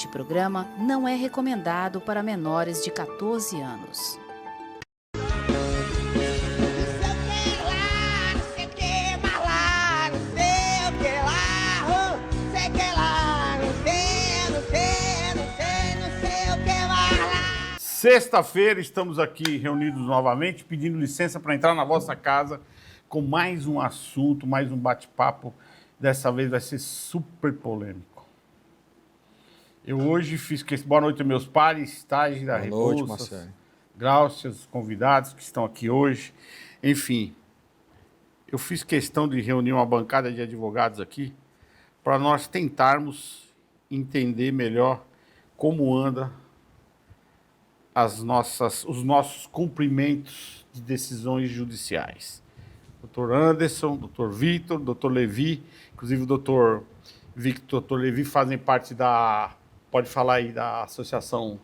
Este programa não é recomendado para menores de 14 anos. Sexta-feira estamos aqui reunidos novamente, pedindo licença para entrar na vossa casa com mais um assunto, mais um bate-papo. Dessa vez vai ser super polêmico. Eu hoje fiz questão... Boa noite, meus pares, Tage da Rebouças, Gráucias, os convidados que estão aqui hoje. Enfim, eu fiz questão de reunir uma bancada de advogados aqui para nós tentarmos entender melhor como anda os nossos cumprimentos de decisões judiciais. Doutor Anderson, doutor Vitor, doutor Levi, inclusive o doutor Victor e o doutor Levi fazem parte da, pode falar aí, da associação...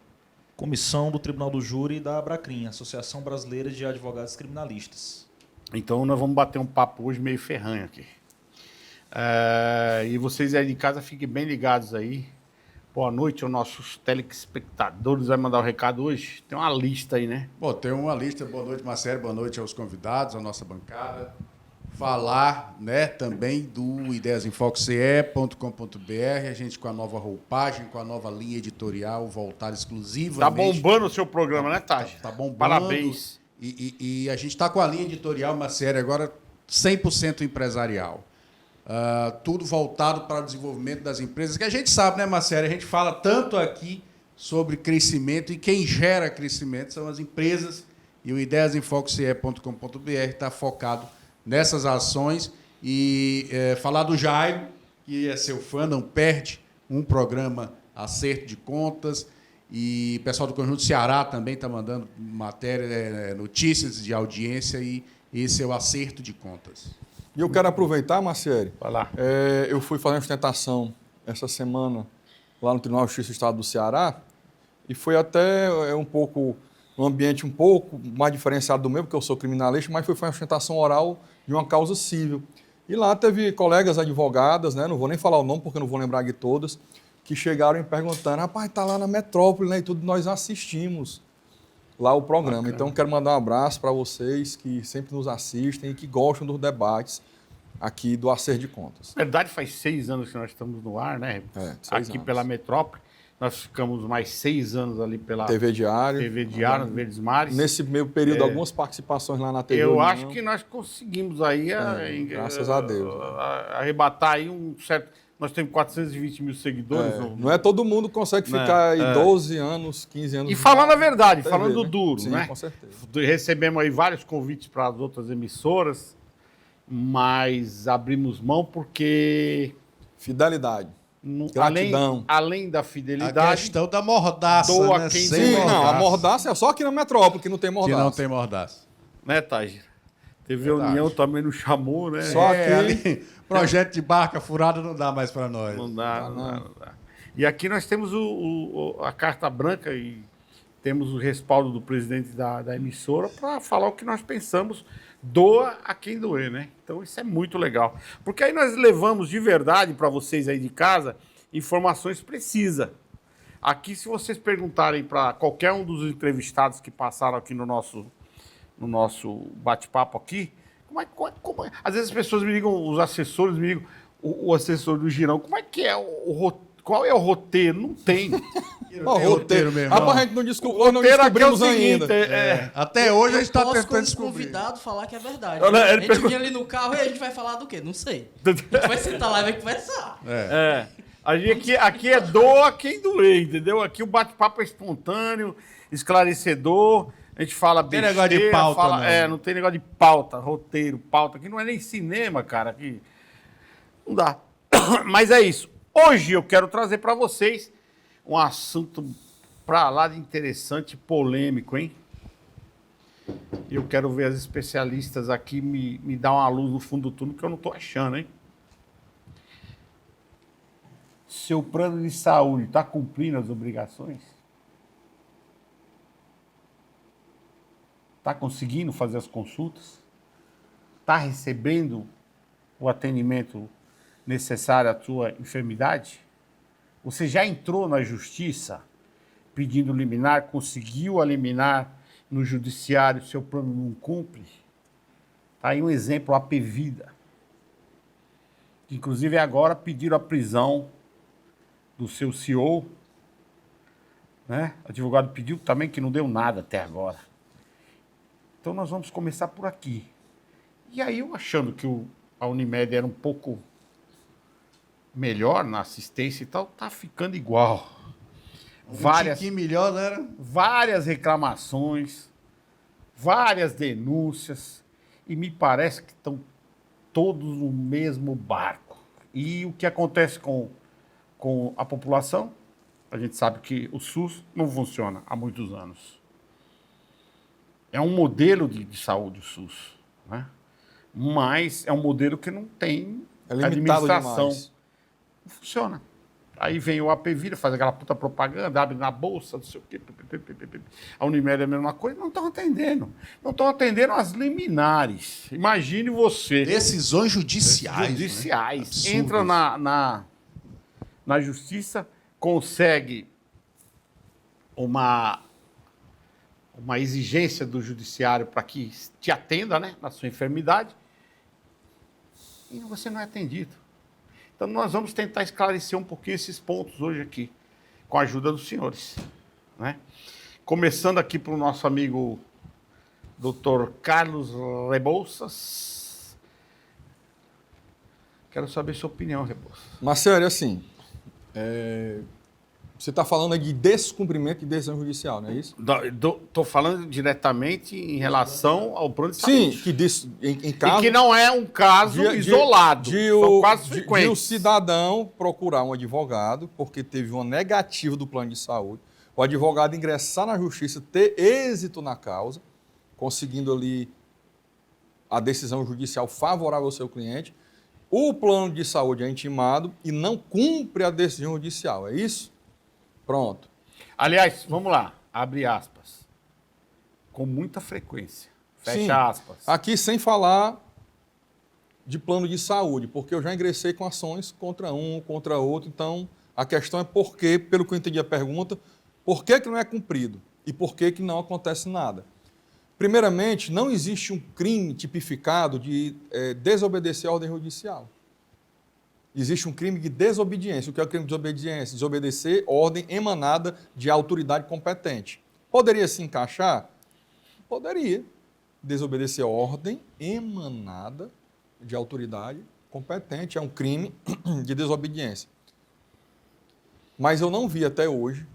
Comissão do Tribunal do Júri da Abracrim, Associação Brasileira de Advogados Criminalistas. Então nós vamos bater um papo hoje meio ferranho aqui. E vocês aí de casa fiquem bem ligados aí. Boa noite aos nossos telespectadores. Vai mandar o recado hoje? Tem uma lista aí, né? Bom, tem uma lista. Boa noite, Marcelo. Boa noite aos convidados, à nossa bancada. Falar, né, também do ideiasemfoque.com.br. A gente com a nova roupagem, com a nova linha editorial voltada exclusivamente... Tá bombando o seu programa, né, Taj? Tá bombando. Parabéns. E a gente está com a linha editorial, Marcelo, agora 100% empresarial. Tudo voltado para o desenvolvimento das empresas, que a gente sabe, né, Marcelo? A gente fala tanto aqui sobre crescimento e quem gera crescimento são as empresas, e o ideiasemfoque.com.br está focado nessas ações. E falar do Jairo, que é seu fã, não perde um programa Acerto de Contas, e o pessoal do Conjunto Ceará também está mandando matéria, notícias de audiência, e esse é o Acerto de Contas. E eu quero aproveitar, Marcieri. Vai lá. Eu fui fazer uma sustentação essa semana lá no Tribunal de Justiça do Estado do Ceará e foi até um ambiente um pouco mais diferenciado do meu, porque eu sou criminalista, mas foi uma sustentação oral de uma causa civil. E lá teve colegas advogadas, né, não vou nem falar o nome porque eu não vou lembrar de todas, que chegaram e perguntando, rapaz, está lá na metrópole, né, e tudo, nós assistimos lá o programa. Bacana. Então, quero mandar um abraço para vocês que sempre nos assistem e que gostam dos debates aqui do Acerto de Contas. Na verdade, faz 6 anos que nós estamos no ar, né? Aqui pela Metrópole. Nós ficamos mais 6 anos ali pela TV Diário, nos Verdes Mares. Nesse meio período, algumas participações lá na TV. Eu acho que nós conseguimos aí, graças a Deus, arrebatar aí um certo... Nós temos 420 mil seguidores. Não é todo mundo consegue ficar aí 12 anos, 15 anos... E falando a verdade, falando duro, Sim, né? Com certeza. Recebemos aí vários convites para as outras emissoras, mas abrimos mão porque... Fidelidade. Gratidão. Além da fidelidade... A questão da mordaça, doa né? quem Sim, não, a mordaça é só aqui na metrópole que não tem mordaça. Que não tem mordaça. Né, Taj? TV União também não chamou, né? Só aqui... Ali, projeto de barca furada não dá mais para nós. Não dá. E aqui nós temos a carta branca e temos o respaldo do presidente da emissora para falar o que nós pensamos. Doa a quem doer, né? Então isso é muito legal. Porque aí nós levamos de verdade para vocês aí de casa informações precisas. Aqui, se vocês perguntarem para qualquer um dos entrevistados que passaram aqui no nosso bate-papo aqui, como é? Às vezes as pessoas me ligam, os assessores me ligam, o assessor do Girão, como é que é qual é o roteiro? Não tem. roteiro mesmo. A gente não descobriu, seguinte, ainda. Até hoje a gente está tentando como descobrir. Convidado falar que é verdade. A gente vinha ali no carro e a gente vai falar do quê? Não sei. A gente vai sentar lá e vai conversar. Aqui é doa quem doer, entendeu? Aqui o bate-papo é espontâneo, esclarecedor. A gente fala besteira. Não tem negócio de pauta, não. Não tem negócio de pauta, roteiro, pauta. Aqui não é nem cinema, cara. Aqui não dá. Mas é isso. Hoje eu quero trazer para vocês um assunto para lá de interessante e polêmico, hein? Eu quero ver as especialistas aqui me dar uma luz no fundo do túnel que eu não estou achando, hein? Seu plano de saúde está cumprindo as obrigações? Está conseguindo fazer as consultas? Está recebendo o atendimento necessário à sua enfermidade? Você já entrou na justiça pedindo liminar, conseguiu a liminar no judiciário, seu plano não cumpre? Está aí um exemplo, a Apevida. Inclusive agora pediram a prisão do seu CEO, né? O advogado pediu também, que não deu nada até agora. Então nós vamos começar por aqui. E aí eu achando que a Unimed era um pouco melhor na assistência e tal, tá ficando igual. Um tiquinho melhor, não era? Várias reclamações, várias denúncias, e me parece que estão todos no mesmo barco. E o que acontece com a população? A gente sabe que o SUS não funciona há muitos anos. É um modelo de saúde o SUS, né? Mas é um modelo que não tem administração. Demais. Não funciona. Aí vem o Apevida, faz aquela puta propaganda, abre na bolsa, não sei o quê. A Unimed é a mesma coisa, não estão atendendo. Não estão atendendo as liminares. Imagine você. Decisões judiciais. Judiciais. Né? Entra na justiça, consegue uma exigência do judiciário para que te atenda, né, na sua enfermidade, e você não é atendido. Então nós vamos tentar esclarecer um pouquinho esses pontos hoje aqui, com a ajuda dos senhores, né? Começando aqui para o nosso amigo Dr. Carlos Rebouças. Quero saber sua opinião, Rebouças. Marcelo, assim, você está falando aí de descumprimento de decisão judicial, não é isso? Estou falando diretamente em relação ao plano de saúde. Sim, que em caso... E que não é um caso isolado, são casos de frequentes. o cidadão procurar um advogado porque teve uma negativa do plano de saúde, o advogado ingressar na justiça, ter êxito na causa, conseguindo ali a decisão judicial favorável ao seu cliente, o plano de saúde é intimado e não cumpre a decisão judicial, é isso? Pronto. Aliás, vamos lá, abre aspas. Com muita frequência. Fecha Sim, aspas. Aqui sem falar de plano de saúde, porque eu já ingressei com ações contra um, contra outro. Então, a questão é por que, pelo que eu entendi a pergunta, por que não é cumprido e por que não acontece nada. Primeiramente, não existe um crime tipificado de desobedecer a ordem judicial. Existe um crime de desobediência. O que é o crime de desobediência? Desobedecer ordem emanada de autoridade competente. Poderia se encaixar? Poderia. Desobedecer ordem emanada de autoridade competente. É um crime de desobediência. Mas eu não vi até hoje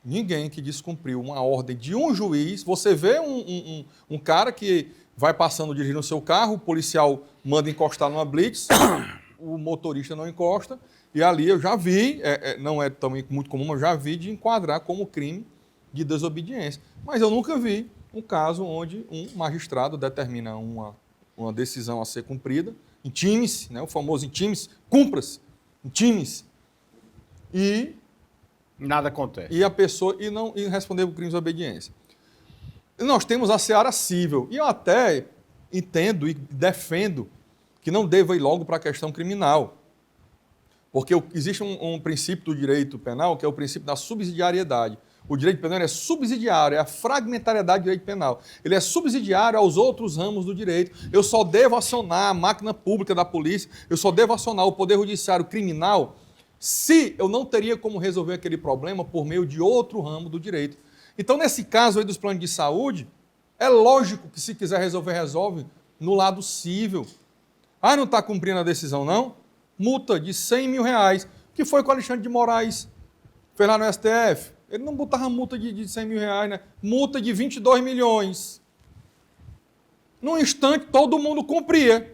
ninguém que descumpriu uma ordem de um juiz. Você vê um cara que vai passando dirigindo o seu carro, o policial manda encostar numa blitz, o motorista não encosta, e ali eu já vi, não é também muito comum, mas já vi de enquadrar como crime de desobediência. Mas eu nunca vi um caso onde um magistrado determina uma decisão a ser cumprida, intime-se, né, o famoso intime-se, cumpra-se, intime-se, e nada acontece. E a pessoa e responder por crime de desobediência. E nós temos a seara civil, e eu até entendo e defendo que não deva ir logo para a questão criminal. Porque existe um princípio do direito penal, que é o princípio da subsidiariedade. O direito penal é subsidiário, é a fragmentariedade do direito penal. Ele é subsidiário aos outros ramos do direito. Eu só devo acionar a máquina pública da polícia, eu só devo acionar o Poder Judiciário criminal se eu não teria como resolver aquele problema por meio de outro ramo do direito. Então, nesse caso aí dos planos de saúde, é lógico que se quiser resolver, resolve no lado civil. Ah, não está cumprindo a decisão, não? Multa de R$100 mil. Que foi com o Alexandre de Moraes fez lá no STF. Ele não botava multa de R$100 mil, né? Multa de 22 milhões. Num instante, todo mundo cumpria.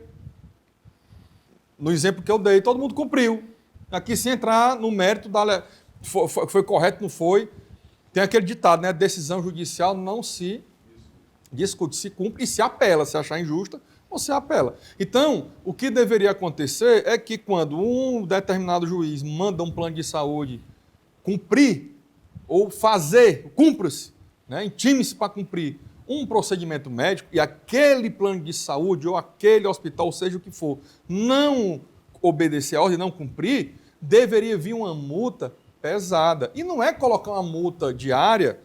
No exemplo que eu dei, todo mundo cumpriu. Aqui, se entrar no mérito, foi correto, não foi. Tem aquele ditado, né? Decisão judicial não se discute, se cumpre e se apela. Se achar injusta, você apela. Então, o que deveria acontecer é que quando um determinado juiz manda um plano de saúde cumprir ou fazer, cumpra-se, né, intime-se para cumprir um procedimento médico e aquele plano de saúde ou aquele hospital, seja o que for, não obedecer a ordem, não cumprir, deveria vir uma multa pesada. E não é colocar uma multa diária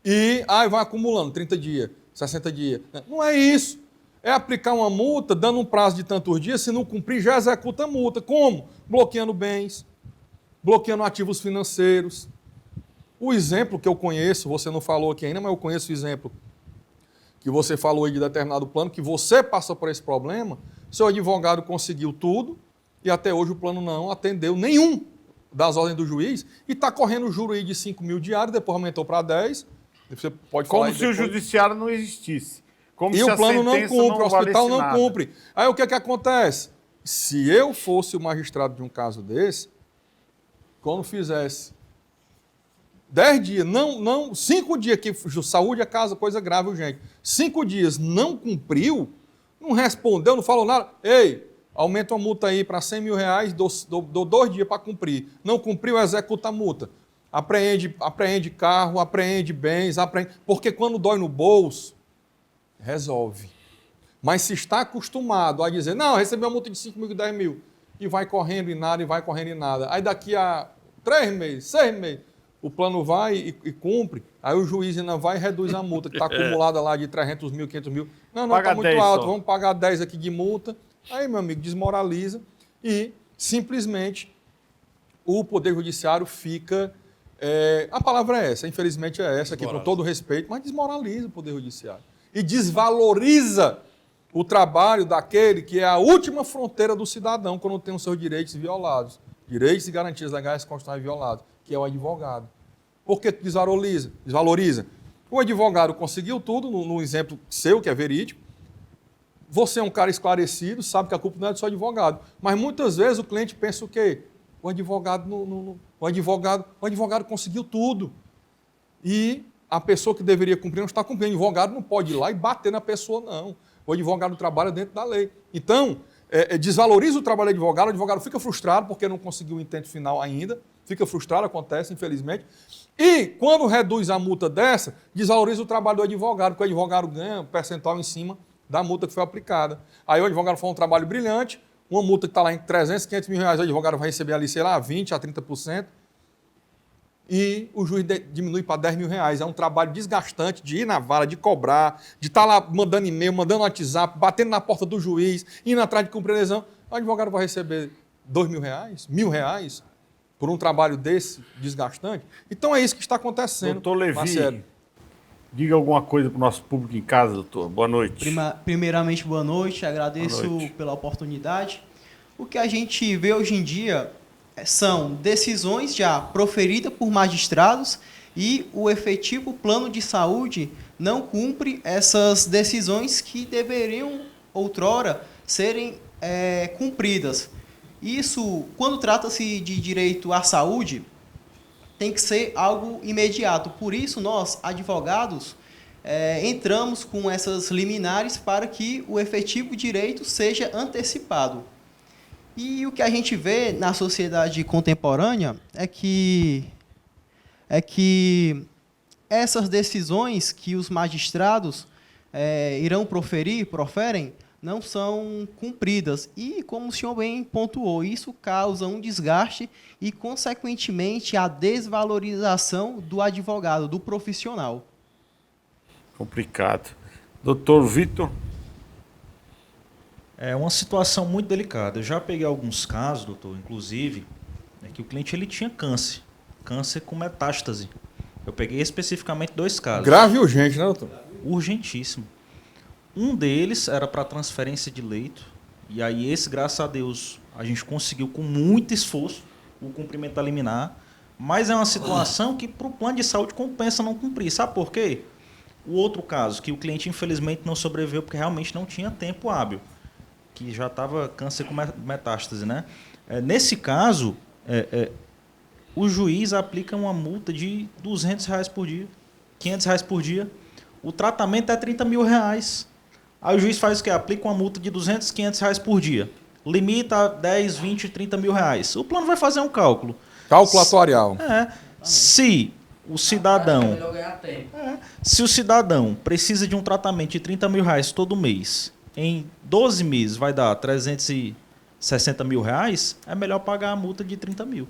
e vai acumulando 30 dias, 60 dias. Não é isso. É aplicar uma multa, dando um prazo de tantos dias, se não cumprir, já executa a multa. Como? Bloqueando bens, bloqueando ativos financeiros. O exemplo que eu conheço, você não falou aqui ainda, mas eu conheço o exemplo que você falou aí de determinado plano, que você passou por esse problema, seu advogado conseguiu tudo e até hoje o plano não atendeu nenhum das ordens do juiz e está correndo o juro aí de 5 mil diários, depois aumentou para 10. Você pode falar Como se o judiciário não existisse. Como e se o plano não cumpre, o hospital não nada. cumpre. Aí o que acontece? Se eu fosse o magistrado de um caso desse, quando fizesse 10 dias, 5 dias, que saúde é casa, coisa grave, gente. 5 dias não cumpriu, não respondeu, não falou nada. Ei, aumenta a multa aí para 100 mil reais, dou 2 dias para cumprir. Não cumpriu, executa a multa. Apreende carro, apreende bens, porque quando dói no bolso, resolve. Mas se está acostumado a dizer, não, recebeu uma multa de 5 mil, 10 mil, e vai correndo e nada, e vai correndo e nada. Aí daqui a 3 meses, 6 meses, o plano vai e cumpre, aí o juiz ainda vai e reduz a multa, que está acumulada lá de 300 mil, 500 mil. Não, está muito alto, só. Vamos pagar 10 aqui de multa. Aí, meu amigo, desmoraliza e simplesmente o Poder Judiciário fica... a palavra é essa, infelizmente é essa aqui, com todo respeito, mas desmoraliza o Poder Judiciário. E desvaloriza o trabalho daquele que é a última fronteira do cidadão quando tem os seus direitos violados. Direitos e garantias legais constitucionais violados, que é o advogado. Por que desvaloriza? O advogado conseguiu tudo, no exemplo seu, que é verídico. Você é um cara esclarecido, sabe que a culpa não é do seu advogado. Mas muitas vezes o cliente pensa o quê? O advogado conseguiu tudo. E a pessoa que deveria cumprir não está cumprindo. O advogado não pode ir lá e bater na pessoa, não. O advogado trabalha dentro da lei. Então, desvaloriza o trabalho do advogado, o advogado fica frustrado porque não conseguiu o intento final ainda, fica frustrado, acontece, infelizmente. E, quando reduz a multa dessa, desvaloriza o trabalho do advogado, porque o advogado ganha um percentual em cima da multa que foi aplicada. Aí o advogado faz um trabalho brilhante, uma multa que está lá em 300, 500 mil reais, o advogado vai receber ali, sei lá, 20% a 30%, e o juiz diminui para 10 mil reais. É um trabalho desgastante de ir na vara, de cobrar, de estar lá mandando e-mail, mandando WhatsApp, batendo na porta do juiz, indo atrás de cumprir a lesão. O advogado vai receber 2 mil reais, R$1.000, por um trabalho desse desgastante. Então é isso que está acontecendo. Doutor Levi, diga alguma coisa para o nosso público em casa, doutor. Boa noite. Primeiramente, boa noite. Agradeço pela oportunidade. O que a gente vê hoje em dia são decisões já proferidas por magistrados e o efetivo plano de saúde não cumpre essas decisões que deveriam, outrora, serem cumpridas. Isso, quando trata-se de direito à saúde, tem que ser algo imediato. Por isso, nós, advogados, entramos com essas liminares para que o efetivo direito seja antecipado. E o que a gente vê na sociedade contemporânea é que essas decisões que os magistrados irão proferem, não são cumpridas. E, como o senhor bem pontuou, isso causa um desgaste e, consequentemente, a desvalorização do advogado, do profissional. Complicado. Doutor Vitor? É uma situação muito delicada. Eu já peguei alguns casos, doutor, inclusive, que o cliente ele tinha câncer com metástase. Eu peguei especificamente 2 casos. Grave e urgente, né, doutor? Urgentíssimo. Um deles era para transferência de leito, e aí esse, graças a Deus, a gente conseguiu com muito esforço o cumprimento da liminar, mas é uma situação que para o plano de saúde compensa não cumprir. Sabe por quê? O outro caso, que o cliente infelizmente não sobreviveu porque realmente não tinha tempo hábil, que já estava câncer com metástase, né? Nesse caso, o juiz aplica uma multa de R$200 por dia, R$500 por dia. O tratamento é R$30 mil. Aí o juiz faz o quê? Aplica uma multa de R$200, R$500 por dia. Limita a 10, 20, R$30 mil. O plano vai fazer um cálculo. Cálculo atuarial. Se o cidadão... Se o cidadão precisa de um tratamento de R$30 mil todo mês, em 12 meses vai dar R$360 mil, é melhor pagar a multa de R$30 mil.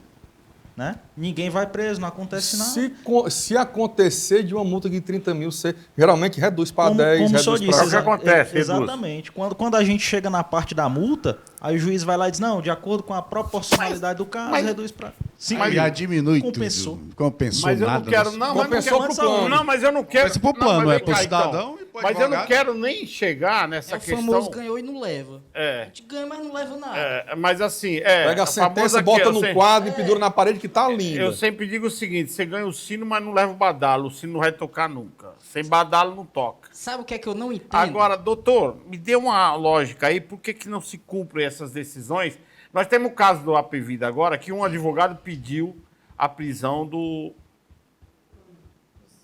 né? Ninguém vai preso, não acontece nada. Se acontecer de uma multa de 30 mil, você geralmente reduz para 10, como o senhor reduz disse, para... É o que acontece, reduz. exatamente. Quando a gente chega na parte da multa, aí o juiz vai lá e diz, não, de acordo com a proporcionalidade do caso, reduz para... Mas já diminui compensou. tudo. Compensou Mas eu nada. não quero, né? não, mas não Compensou quero pro plano. Não, mas eu não quero. Compensa pro plano, não, mas é vem pro cá, cidadão e pro Mas eu não advogado. quero nem chegar nessa É o questão. famoso ganhou e não leva. A É, gente ganha, mas não leva nada. mas assim, Pega a sentença, bota no quadro e pendura na parede que tá linda. Eu sempre digo o seguinte: você ganha o sino, mas não leva o badalo. O sino não vai tocar nunca. Sem badalo não toca. Sabe o que é que eu não entendo? Agora, doutor, me dê uma lógica aí, por que não se cumprem essas decisões? Nós temos o caso do AP Vida agora, que um advogado pediu a prisão do.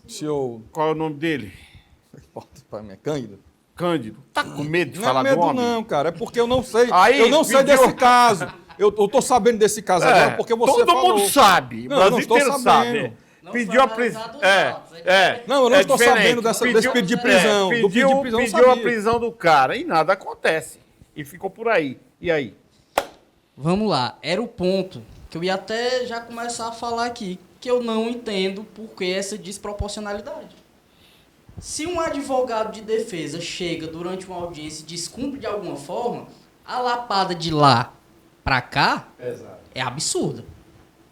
Senhor... Qual é o nome dele? Para mim, é Cândido. Cândido. Tá com medo de Não falar é medo do homem? não, cara. É porque eu não sei. Aí, eu não sei pediu- desse caso. Eu tô sabendo desse caso agora porque você todo falou. mundo sabe. Não, O eu Brasil não estou inteiro sabendo. sabe. Não Pediu a foi prisão. analisado os dados, Não, eu não estou diferente. sabendo desse pedido de prisão. Do Pediu, pedido de prisão, eu pediu a sabia. prisão do cara e nada acontece. E ficou por aí. E aí? Vamos lá, era o ponto que eu ia até já começar a falar aqui, que eu não entendo por que essa desproporcionalidade. Se um advogado de defesa chega durante uma audiência e descumpre de alguma forma, a lapada de lá pra cá é absurda.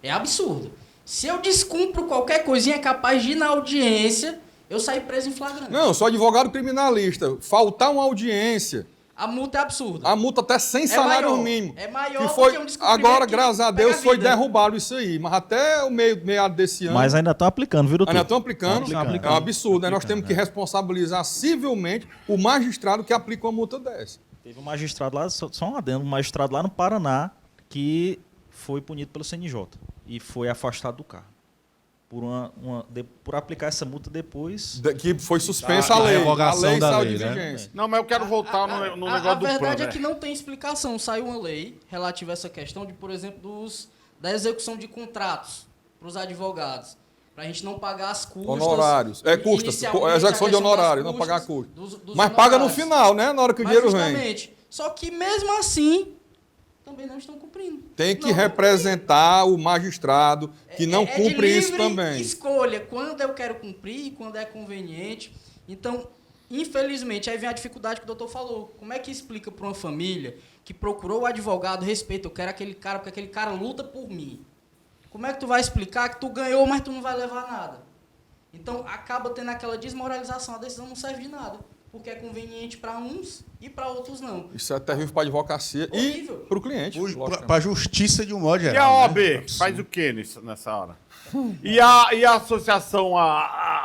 É absurda. Se eu descumpro qualquer coisinha é capaz de ir na audiência, eu sair preso em flagrante. Não, eu sou advogado criminalista. Faltar uma audiência, A multa é absurda. a multa até sem salário mínimo. É maior que foi, do que um descumprimento agora, que graças a pega Deus, foi vida. derrubado isso aí. Mas até o meado desse ano... Mas ainda estão aplicando, viu, doutor? Ainda estão aplicando. Estão aplicando. É um absurdo, né? Nós Aplicando, temos que responsabilizar civilmente o magistrado que aplica uma multa dessa. Teve um magistrado lá, só um adendo, um magistrado lá no Paraná que foi punido pelo CNJ e foi afastado do cargo. Por aplicar essa multa depois. Que foi suspensa A a lei. revogação a lei da saiu lei, de né? vigência. Não, mas eu quero voltar no negócio A do plano. verdade é né? que não tem explicação. Saiu uma lei relativa a essa questão de, por exemplo, da execução de contratos para os advogados. Para a gente não pagar as custas. Honorários. Custas. Inicialmente, a Execução de questão das honorários, não custas, pagar custos. dos Mas paga no honorários. final, né? Na hora que o Mas dinheiro vem. justamente. Só que mesmo assim, também não estão cumprindo. Tem que Não representar o magistrado que não de cumpre isso livre também. escolha quando eu quero cumprir e quando é conveniente. Então, infelizmente, aí vem a dificuldade que o doutor falou. Como é que explica para uma família que procurou o advogado, respeito, eu quero aquele cara porque aquele cara luta por mim. Como é que tu vai explicar que tu ganhou, mas tu não vai levar nada? Então, acaba tendo aquela desmoralização, a decisão não serve de nada. Porque é conveniente para uns e para outros não. Isso é terrível para a advocacia Horrível. e para o cliente. lógico. Para a justiça de um modo E a geral. OAB né? faz o quê nessa hora? E a associação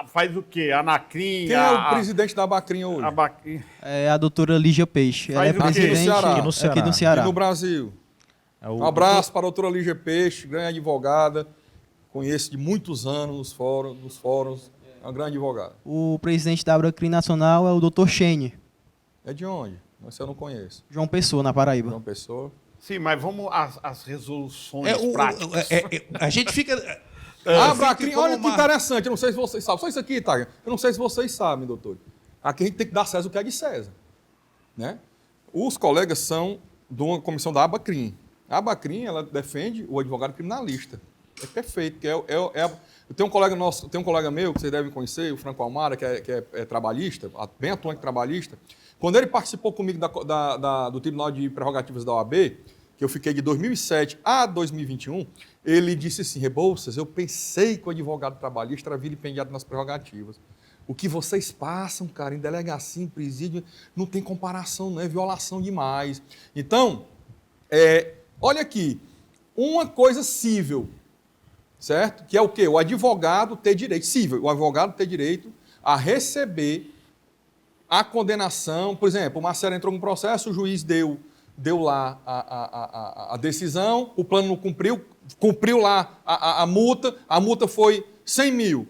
faz o quê? A Anacrim? Quem é o presidente da Bacrinha hoje? É a doutora Lígia Peixe. Ela é Faz o quê? presidente Aqui no Ceará. aqui do E Ceará. no Brasil? É o- Um abraço para a doutora Lígia Peixe, grande advogada. Conheço de muitos anos nos fóruns. É uma grande advogada. O presidente da Abracrim Nacional é o doutor Shane, É de onde? Esse eu não conheço. João Pessoa, na Paraíba. João Pessoa. Sim, mas vamos às resoluções É, práticas. a gente fica. Ah, Bacrinha, como olha que uma- interessante. Eu não sei se vocês sabem. Só isso aqui, tá? Eu não sei se vocês sabem, doutor. Aqui a gente tem que dar César o que é de César. Né? Os colegas são de uma comissão da Abacrim. A Abacrim, ela defende o advogado criminalista. É perfeito. Eu tenho um colega nosso, tem um colega meu que vocês devem conhecer, o Franco Almara, que é trabalhista, bem atuante trabalhista. Quando ele participou comigo do Tribunal de Prerrogativas da OAB, que eu fiquei de 2007 a 2021, ele disse assim: Rebouças, eu pensei que o advogado trabalhista era vilipendiado nas prerrogativas. O que vocês passam, cara, em delegacia, em presídio, não tem comparação, não é violação demais. Então, olha aqui, uma coisa cível, certo? Que é o quê? O advogado ter direito, cível, o advogado ter direito a receber a condenação. Por exemplo, o Marcelo entrou com um processo, o juiz deu lá a decisão, o plano não cumpriu lá a multa foi 100 mil.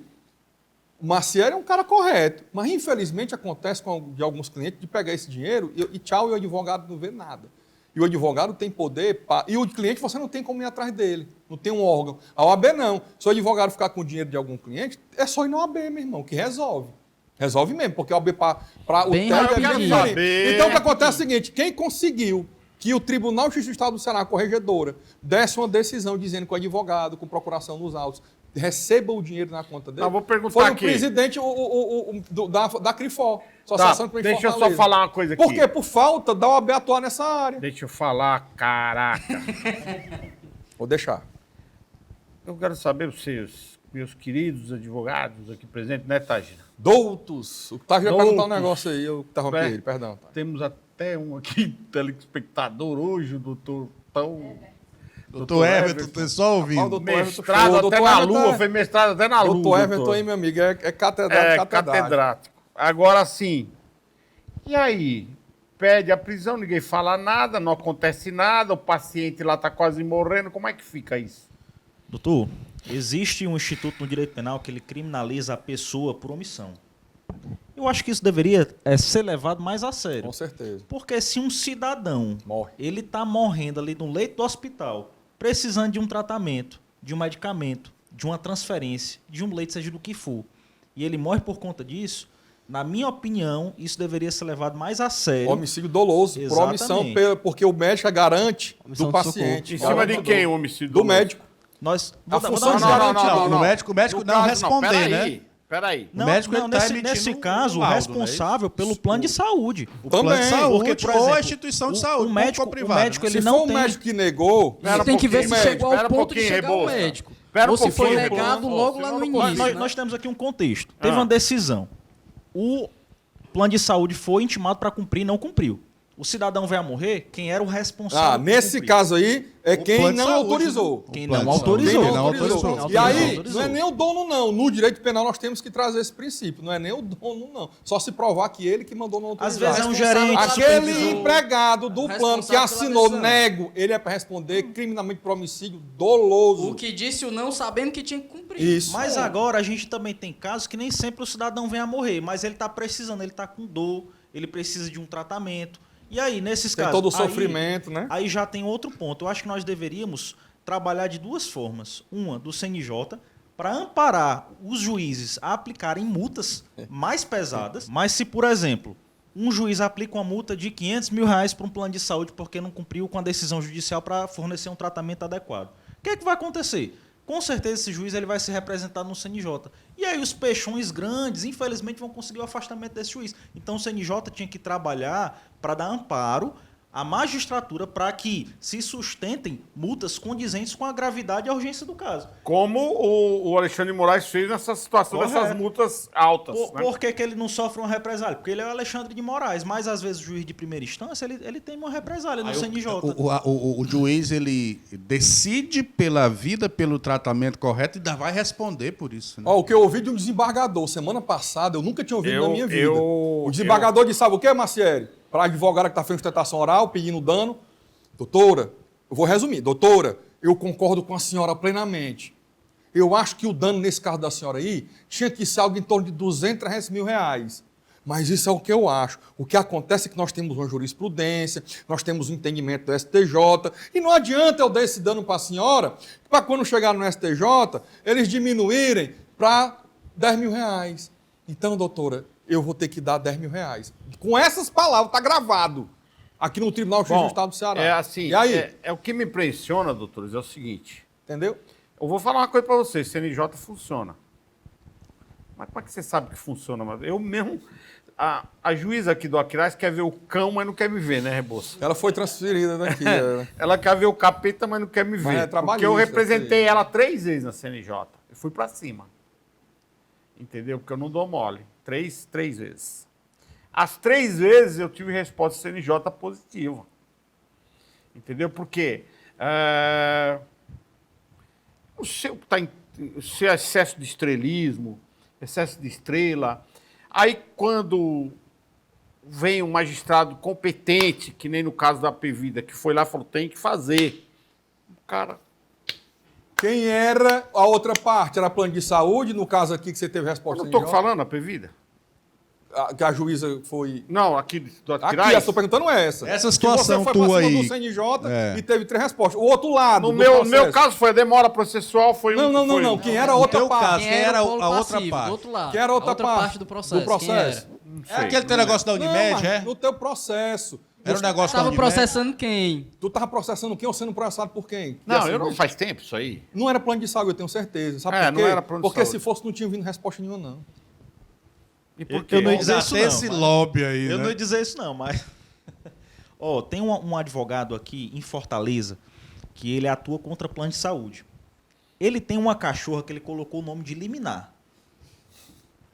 O Marcelo é um cara correto, mas infelizmente acontece de alguns clientes de pegar esse dinheiro e tchau, e o advogado não vê nada. E o advogado tem poder, e o cliente você não tem como ir atrás dele, não tem um órgão. A OAB não. Se o advogado ficar com o dinheiro de algum cliente, é só ir na OAB, meu irmão, que resolve. Resolve mesmo, porque a OAB para o Bem TED é rapidinho. diferente. Então o que acontece é o seguinte: quem conseguiu que o Tribunal de Justiça do Estado do Ceará, a corregedora, desse uma decisão dizendo que o advogado, com procuração nos autos, receba o dinheiro na conta dele. Não, vou perguntar foi aqui. o presidente da CRIFO, Associação Tá, de deixa eu só Fortaleza. falar uma coisa aqui. Por quê? Por falta da OAB atuar nessa área. Deixa eu falar, caraca. Vou deixar. Eu quero saber vocês, meus queridos advogados aqui presentes, né, Tagina? Doutos. O Tagina ia perguntar um Doutos. negócio aí, eu interrompi É. ele, perdão. Tá. Temos até um aqui, telespectador hoje, o doutor Tão... Doutor Everton, tô só ouvindo. Rapaz, o doutor Everton Mestrado show. até Doutor na Everton lua, é- foi mestrado até na lua. Doutor Everton aí, meu amigo, é catedrático. catedrático. Agora sim, e aí? Pede a prisão, ninguém fala nada, não acontece nada, o paciente lá está quase morrendo, como é que fica isso? Doutor, existe um instituto no direito penal que ele criminaliza a pessoa por omissão. Eu acho que isso deveria ser levado mais a sério. Com certeza. Porque se um cidadão Morre. ele está morrendo ali no leito do hospital, precisando de um tratamento, de um medicamento, de uma transferência, de um leito, seja do que for, e ele morre por conta disso, na minha opinião, isso deveria ser levado mais a sério. Homicídio doloso, por omissão, Exatamente. porque o médico é garante Omissão do de paciente. Em cima de quem o homicídio? Do médico. Nós, A vou função dar um de exemplo. garantir. O médico No não caso, responder, né? Peraí. Não, O médico, não, ele tá nesse, emitindo nesse um caso, o laudo, responsável pelo plano de saúde. O plano de Também, saúde porque, por ou a exemplo, instituição de o saúde, médico- público ou o médico, privada. ele Se não for tem- um médico que negou, Espera Você tem que ver se pouquinho, chegou espera ao ponto de pouquinho, chegar ao Rebouça. médico. Espera Ou se foi pouquinho, negado Rebouça. logo lá no Senão não início. pode- né? Nós temos aqui um contexto. Teve Ah. uma decisão. O plano de saúde foi intimado para cumprir, não cumpriu. O cidadão veio a morrer, quem era o responsável? por nesse cumprir? caso aí, é quem plano de não saúde, autorizou. né? Quem O plano não de saúde. autorizou. Quem não autorizou. E aí, Autorizou. não é nem o dono, não. No direito penal nós temos que trazer esse princípio. Não é nem o dono, não. Só se provar que ele que mandou não Às autorizar. vezes é um Responsável gerente. pela Aquele decisão. empregado do Responsável plano que pela assinou decisão. nego, ele é para responder criminalmente por homicídio doloso. O que disse o não sabendo que tinha que cumprir. Isso. Mas agora a gente também tem casos que nem sempre o cidadão vem a morrer, mas ele está precisando, ele está com dor, ele precisa de um tratamento. E aí, nesses Tem casos... todo o sofrimento, né? Aí já tem outro ponto. Eu acho que nós deveríamos trabalhar de duas formas. Uma, do CNJ, para amparar os juízes a aplicarem multas mais pesadas. Mas se, por exemplo, um juiz aplica uma multa de R$500 mil para um plano de saúde porque não cumpriu com a decisão judicial para fornecer um tratamento adequado, o que é que vai acontecer? Com certeza esse juiz ele vai ser representado no CNJ. E aí os peixões grandes, infelizmente, vão conseguir o afastamento desse juiz. Então o CNJ tinha que trabalhar para dar amparo à magistratura para que se sustentem multas condizentes com a gravidade e a urgência do caso. Como o Alexandre de Moraes fez nessa situação Correto. dessas multas altas. né? Por que que ele não sofre uma represália? Porque ele é o Alexandre de Moraes, mas às vezes o juiz de primeira instância ele tem uma represália no CNJ. O juiz, ele decide pela vida, pelo tratamento correto e ainda vai responder por isso. Né? Ó, o que eu ouvi de um desembargador semana passada, eu nunca tinha ouvido na minha vida. eu- O desembargador disse, sabe o que, Macieri? Para a advogada que está fazendo sustentação oral, pedindo dano. Doutora, eu vou resumir. Doutora, eu concordo com a senhora plenamente. Eu acho que o dano nesse caso da senhora aí tinha que ser algo em torno de 200, 300 mil reais. Mas isso é o que eu acho. O que acontece é que nós temos uma jurisprudência, nós temos um entendimento do STJ, e não adianta eu dar esse dano para a senhora, para quando chegar no STJ, eles diminuírem para 10 mil reais. Então, doutora, eu vou ter que dar 10 mil reais. Com essas palavras, está gravado aqui no Tribunal de Justiça do Estado do Ceará. É assim, E aí? é o que me impressiona, doutores, é o seguinte. Entendeu? Eu vou falar uma coisa para vocês, CNJ funciona. Mas como é que você sabe que funciona? Eu mesmo, a juíza aqui do Aquiraz quer ver o cão, mas não quer me ver, né, Rebouça? Ela foi transferida daqui. né? Ela quer ver o capeta, mas não quer me Mas ver. é trabalhista, porque eu representei isso aí. ela 3 vezes na CNJ. Eu fui para cima. Entendeu? Porque eu não dou mole. 3 vezes. As 3 vezes eu tive resposta CNJ positiva. Entendeu? Porque o seu excesso de estrelismo, excesso de estrela. Aí quando vem um magistrado competente, que nem no caso da Pevida, que foi lá e falou, tem que fazer. O cara... Quem era a outra parte? Era plano de saúde, no caso aqui que você teve Eu resposta não estou CNJ? falando a Pevida? Que a juíza foi... Não, aqui do Aqui, Aquiraz. eu estou perguntando essa. Essa Que situação você foi pra tua cima aí. do CNJ É. e teve 3 respostas. O outro lado No do meu processo. caso foi a demora processual, foi Não, um... não, não, foi- não. Quem era a No outra teu parte? caso, Quem quem era era o polo a outra passivo, parte? do outro lado. Quem era a outra parte do processo. Do processo. Quem era? Não É sei. aquele teu negócio da Não, Unimed, mas é? no teu processo. Era um negócio da Tava Unimed? processando quem? Tu tava processando quem ou sendo processado por quem? Não, Assim, eu não faz tempo isso aí. Não era plano de saúde, eu tenho certeza. Sabe É, por quê? não era plano de Porque saúde. se fosse, não tinha vindo resposta nenhuma, não. E por quê? Eu não ia dizer Já isso tem não, esse mas- lobby aí, Eu né? não ia dizer isso não, mas... Ó, tem um advogado aqui em Fortaleza que ele atua contra plano de saúde. Ele tem uma cachorra que ele colocou o nome de liminar.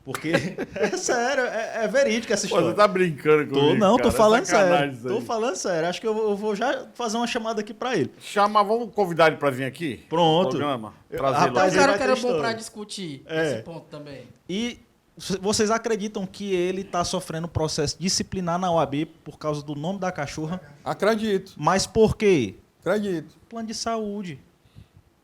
Porque, é sério, é verídico essa Pô, história. você tá brincando comigo, Não, cara. tô falando Sacanagem sério. isso aí. Tô falando sério. Acho que eu vou já fazer uma chamada aqui pra ele. Vamos convidar ele pra vir aqui? Pronto. Programa, Eu- trazê-lo rapaz, Mas aqui. ele era vai que ter era bom história. pra discutir É. esse ponto também. E vocês acreditam que ele tá sofrendo processo disciplinar na OAB por causa do nome da cachorra? Acredito, Mas por quê? acredito. Plano de saúde.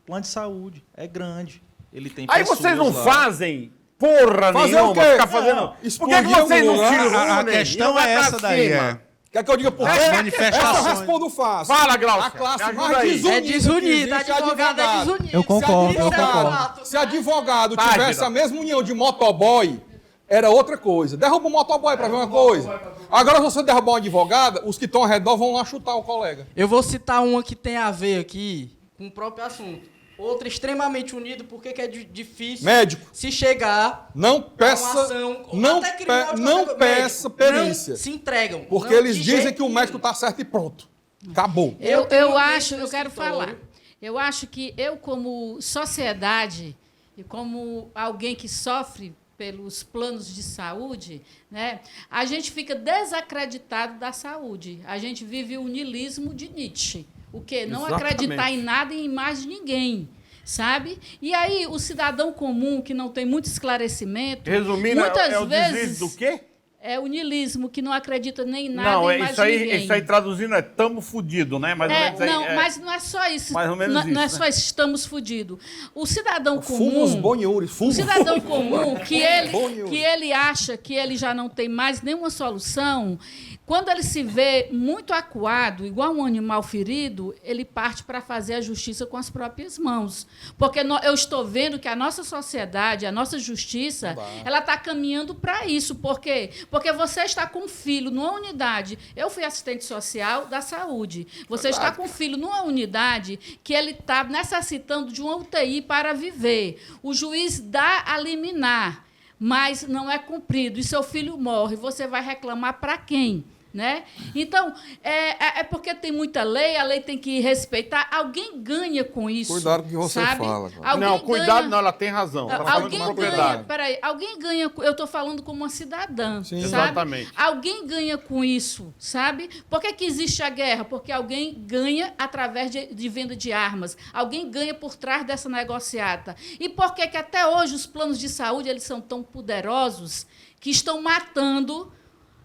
Plano de saúde. É grande. Ele tem Aí pessoas vocês não lá. fazem porra Fazer nenhuma, o quê? ficar fazendo... Não, Por que explodir vocês o não lugar? tiram A uma, questão né? E é não vai essa pra daí, cima? é. Quer que eu diga por As quê? Essa eu manifestações. respondo fácil. Fala, Glaucia, A classe me ajuda mais aí. desunida É desunida, que existe advogado é desunida. Eu concordo, eu Se advogado Tá, tivesse Gida. a mesma união de motoboy, era outra coisa. Derruba o motoboy pra ver uma coisa. Agora, se você derrubar um advogado, os que estão ao redor vão lá chutar o colega. Eu vou citar uma que tem a ver aqui com o próprio assunto. Outra extremamente unido, porque que é difícil Médico, se chegar não a uma peça, ação, não, até criminal de não qualquer peça médico. perícia. Não se entregam. Porque Não, eles de dizem jeito que o médico nenhum. tá certo e pronto. Acabou. Eu tenho Eu uma acho, vez no eu quero escritório. falar. Eu acho que eu, como sociedade e como alguém que sofre pelos planos de saúde, né, a gente fica desacreditado da saúde. A gente vive o niilismo de Nietzsche. O quê? Não Exatamente. acreditar em nada e em mais ninguém. Sabe? E aí, o cidadão comum, que não tem muito esclarecimento, Resumindo, muitas é o vezes deslize do quê? é o niilismo, que não acredita nem em nada Não, e mais isso aí, ninguém. isso aí traduzindo é tamo fudido, né? Mais ou menos aí, Não, é. mas não é só isso. Mais ou menos não, não é isso, só isso, estamos fudidos. O cidadão Fumos comum. bonhures, O fumos. cidadão comum, que Bonhures. ele acha que ele já não tem mais nenhuma solução, quando ele se vê muito acuado, igual um animal ferido, ele parte para fazer a justiça com as próprias mãos. Porque eu estou vendo que a nossa sociedade, a nossa justiça, ela está caminhando para isso. Por quê? Porque você está com um filho numa unidade. Eu fui assistente social da saúde. Você está com um filho numa unidade que ele está necessitando de uma UTI para viver. O juiz dá a liminar, mas não é cumprido. E seu filho morre. Você vai reclamar para quem? Né? Então, é porque tem muita lei, a lei tem que respeitar. Alguém ganha com isso. Cuidado com o que você sabe? fala, cara. Alguém Não, cuidado, ganha, não, ela tem razão. Tá falando Alguém com ganha, propriedade. peraí, alguém ganha, eu estou falando como uma cidadã, Sim. sabe? Exatamente. Alguém ganha com isso, sabe? Por que existe a guerra? Porque alguém ganha através de venda de armas, alguém ganha por trás dessa negociata. E por que até hoje os planos de saúde eles são tão poderosos que estão matando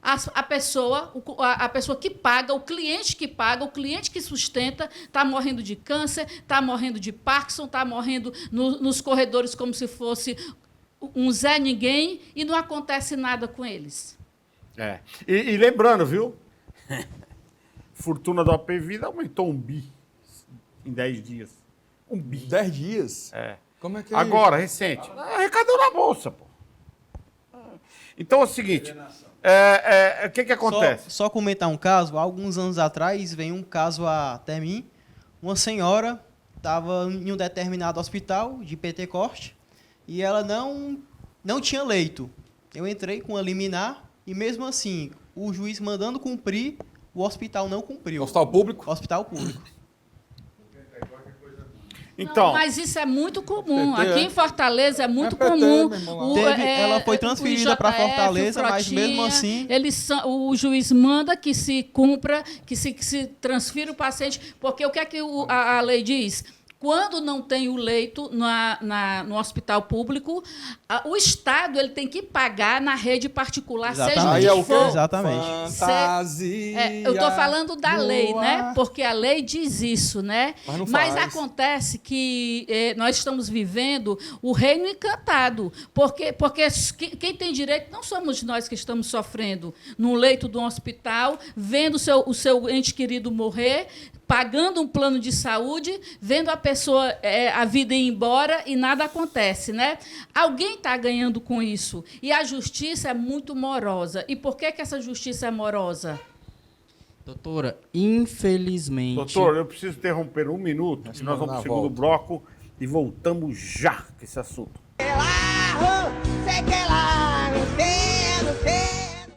a pessoa que paga, o cliente que sustenta, está morrendo de câncer, está morrendo de Parkinson, está morrendo nos corredores como se fosse um Zé Ninguém e não acontece nada com eles. É. E lembrando, viu? Fortuna do AP Vida aumentou 1 bi em 10 dias. 1 bi. 10 dias? É. Como é que é Agora, recente. Arrecadou na bolsa, pô. Então é o seguinte. O que acontece? Só comentar um caso. Há alguns anos atrás, veio um caso até mim. Uma senhora estava em um determinado hospital de Pentecoste e ela não tinha leito. Eu entrei com a liminar e, mesmo assim, o juiz mandando cumprir, o hospital não cumpriu. Hospital público? Hospital público. Então, Não, mas isso é muito comum. PT, Aqui é? em Fortaleza é muito PT, comum. meu irmão, lá. Ela foi o transferida para IJF, Fortaleza, o mas Frotinha, mesmo assim... o juiz manda que se cumpra, que se transfira o paciente, porque o que é que a lei diz? Quando não tem o leito no hospital público, o Estado ele tem que pagar na rede particular, Exatamente. seja Aí é o onde quê? for. Exatamente. Fantasia. Eu estou falando da lei, no né? ar. Porque a lei diz isso, né? Mas não Mas faz. acontece que nós estamos vivendo o reino encantado. Porque quem tem direito não somos nós que estamos sofrendo no leito de um hospital, vendo o seu ente querido morrer, pagando um plano de saúde, vendo a pessoa, a vida ir embora e nada acontece, né? Alguém está ganhando com isso. E a justiça é muito morosa. E por que essa justiça é morosa? Doutora, infelizmente... Doutor, eu preciso interromper um minuto, que nós vamos na para o segundo volta. bloco e voltamos já com esse assunto.